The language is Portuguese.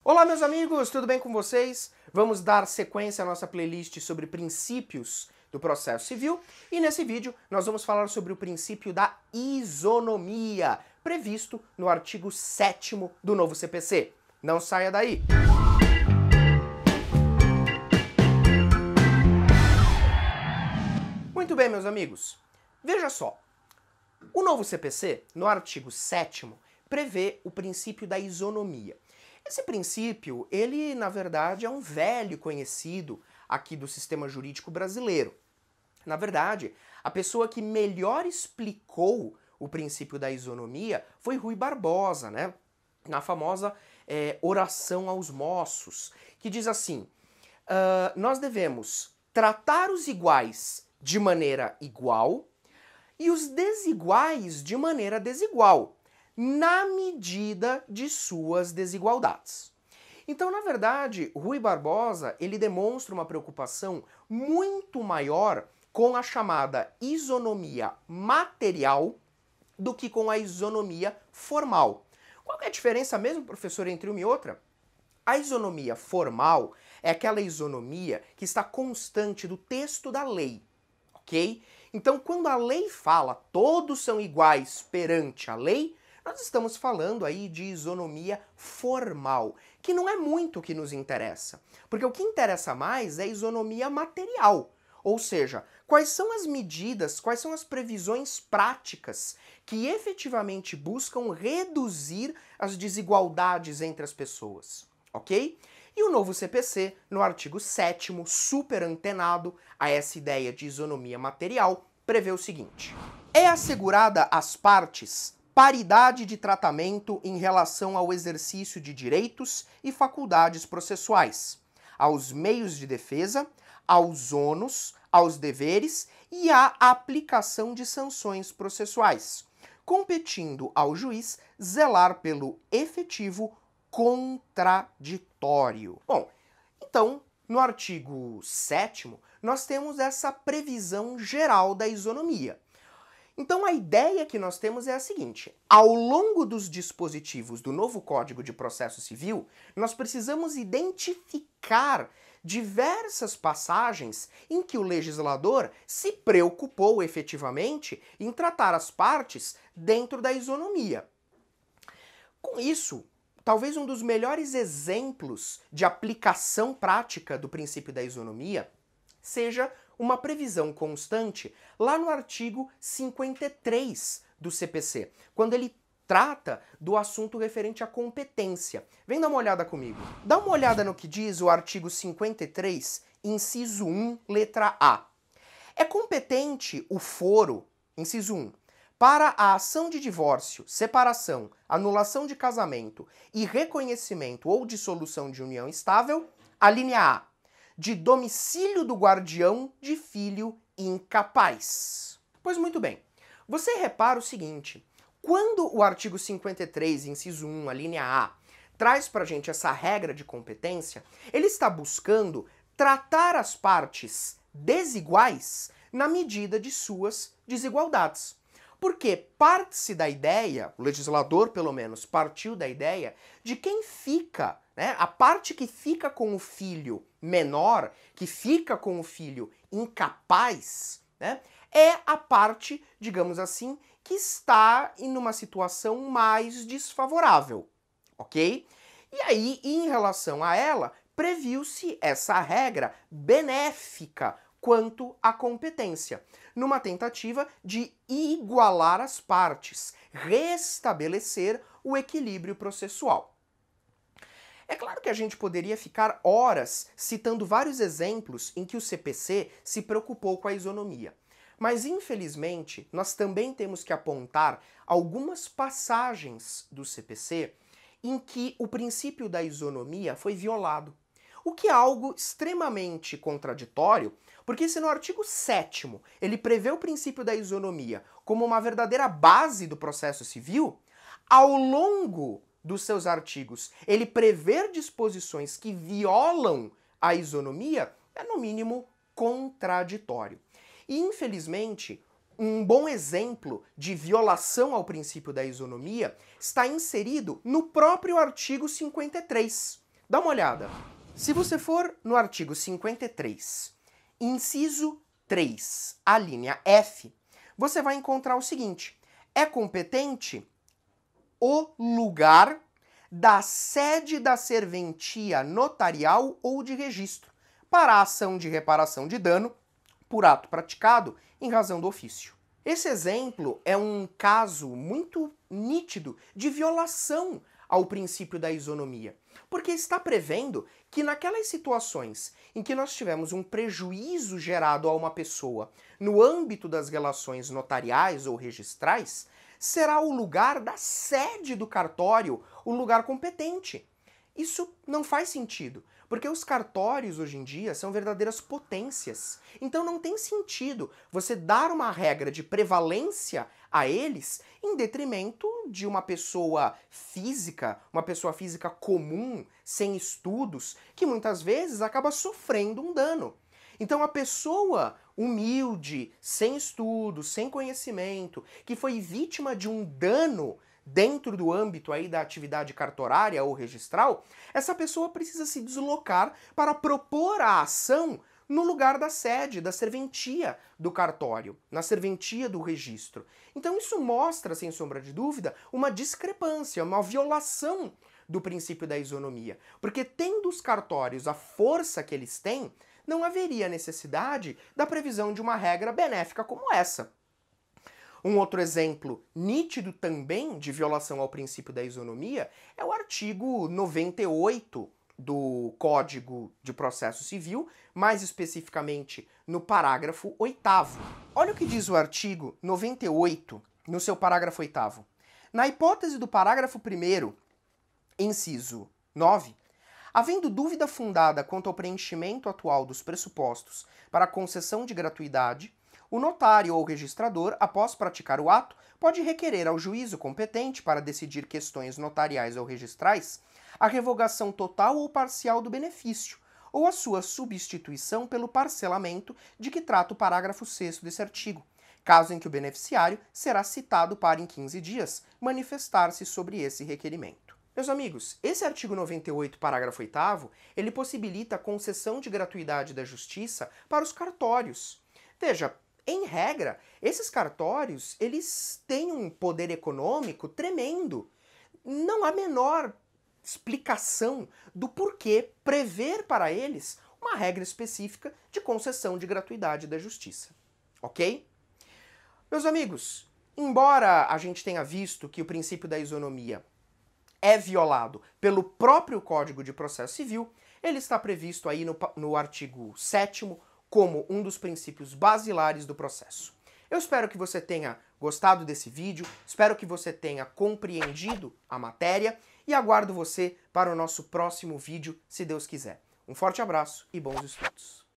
Olá, meus amigos, tudo bem com vocês? Vamos dar sequência à nossa playlist sobre princípios do processo civil e nesse vídeo nós vamos falar sobre o princípio da isonomia, previsto no artigo 7º do novo CPC. Não saia daí! Muito bem, meus amigos. Veja só, o novo CPC, no artigo 7º, prevê o princípio da isonomia. Esse princípio, ele, na verdade, é um velho conhecido aqui do sistema jurídico brasileiro. Na verdade, a pessoa que melhor explicou o princípio da isonomia foi Rui Barbosa, né? Na famosa Oração aos Mossos, que diz assim, nós devemos tratar os iguais de maneira igual e os desiguais de maneira desigual, na medida de suas desigualdades. Então, na verdade, Rui Barbosa, ele demonstra uma preocupação muito maior com a chamada isonomia material do que com a isonomia formal. Qual é a diferença mesmo, professor, entre uma e outra? A isonomia formal é aquela isonomia que está constante do texto da lei, ok? Então, quando a lei fala todos são iguais perante a lei, nós estamos falando aí de isonomia formal, que não é muito o que nos interessa, porque o que interessa mais é a isonomia material, ou seja, quais são as medidas, quais são as previsões práticas que efetivamente buscam reduzir as desigualdades entre as pessoas, ok? E o novo CPC, no artigo 7º, super antenado a essa ideia de isonomia material, prevê o seguinte: é assegurada às partes paridade de tratamento em relação ao exercício de direitos e faculdades processuais, aos meios de defesa, aos ônus, aos deveres e à aplicação de sanções processuais, competindo ao juiz zelar pelo efetivo contraditório. Bom, então, no artigo 7º, nós temos essa previsão geral da isonomia. Então a ideia que nós temos é a seguinte: ao longo dos dispositivos do novo Código de Processo Civil, nós precisamos identificar diversas passagens em que o legislador se preocupou efetivamente em tratar as partes dentro da isonomia. Com isso, talvez um dos melhores exemplos de aplicação prática do princípio da isonomia seja uma previsão constante lá no artigo 53 do CPC, quando ele trata do assunto referente à competência. Vem dar uma olhada comigo. Dá uma olhada no que diz o artigo 53, inciso 1, letra A. É competente o foro, inciso 1, para a ação de divórcio, separação, anulação de casamento e reconhecimento ou dissolução de união estável, a linha A, de domicílio do guardião de filho incapaz. Pois muito bem, você repara o seguinte: quando o artigo 53, inciso 1, a linha A, traz pra gente essa regra de competência, ele está buscando tratar as partes desiguais na medida de suas desigualdades. Porque parte-se da ideia, o legislador pelo menos partiu da ideia, de quem fica, né, a parte que fica com o filho menor, que fica com o filho incapaz, né, é a parte, digamos assim, que está em uma situação mais desfavorável, ok? E aí, em relação a ela, previu-se essa regra benéfica quanto à competência, numa tentativa de igualar as partes, restabelecer o equilíbrio processual. É claro que a gente poderia ficar horas citando vários exemplos em que o CPC se preocupou com a isonomia. Mas, infelizmente, nós também temos que apontar algumas passagens do CPC em que o princípio da isonomia foi violado. O que é algo extremamente contraditório, porque se no artigo 7º ele prevê o princípio da isonomia como uma verdadeira base do processo civil, ao longo dos seus artigos ele prever disposições que violam a isonomia é, no mínimo, contraditório. E, infelizmente, um bom exemplo de violação ao princípio da isonomia está inserido no próprio artigo 53, Dá uma olhada. Se você for no artigo 53, inciso 3, a linha F, você vai encontrar o seguinte: é competente o lugar da sede da serventia notarial ou de registro para a ação de reparação de dano por ato praticado em razão do ofício. Esse exemplo é um caso muito nítido de violação ao princípio da isonomia, porque está prevendo que naquelas situações em que nós tivemos um prejuízo gerado a uma pessoa no âmbito das relações notariais ou registrais, será o lugar da sede do cartório o lugar competente. Isso não faz sentido, porque os cartórios hoje em dia são verdadeiras potências. Então não tem sentido você dar uma regra de prevalência a eles em detrimento de uma pessoa física comum, sem estudos, que muitas vezes acaba sofrendo um dano. Então a pessoa humilde, sem estudos, sem conhecimento, que foi vítima de um dano dentro do âmbito aí da atividade cartorária ou registral, essa pessoa precisa se deslocar para propor a ação no lugar da sede, da serventia do cartório, na serventia do registro. Então isso mostra, sem sombra de dúvida, uma discrepância, uma violação do princípio da isonomia. Porque tendo os cartórios a força que eles têm, não haveria necessidade da previsão de uma regra benéfica como essa. Um outro exemplo nítido também de violação ao princípio da isonomia é o artigo 98 do Código de Processo Civil, mais especificamente no parágrafo 8º. Olha o que diz o artigo 98 no seu parágrafo 8º. Na hipótese do parágrafo 1º, inciso 9, havendo dúvida fundada quanto ao preenchimento atual dos pressupostos para a concessão de gratuidade, o notário ou registrador, após praticar o ato, pode requerer ao juízo competente para decidir questões notariais ou registrais a revogação total ou parcial do benefício, ou a sua substituição pelo parcelamento de que trata o parágrafo 6º desse artigo, caso em que o beneficiário será citado para, em 15 dias, manifestar-se sobre esse requerimento. Meus amigos, esse artigo 98, parágrafo 8º, ele possibilita a concessão de gratuidade da justiça para os cartórios. Veja, em regra, esses cartórios, eles têm um poder econômico tremendo. Não há menor explicação do porquê prever para eles uma regra específica de concessão de gratuidade da justiça. Ok? Meus amigos, embora a gente tenha visto que o princípio da isonomia é violado pelo próprio Código de Processo Civil, ele está previsto aí no artigo 7º como um dos princípios basilares do processo. Eu espero que você tenha gostado desse vídeo, espero que você tenha compreendido a matéria e aguardo você para o nosso próximo vídeo, se Deus quiser. Um forte abraço e bons estudos!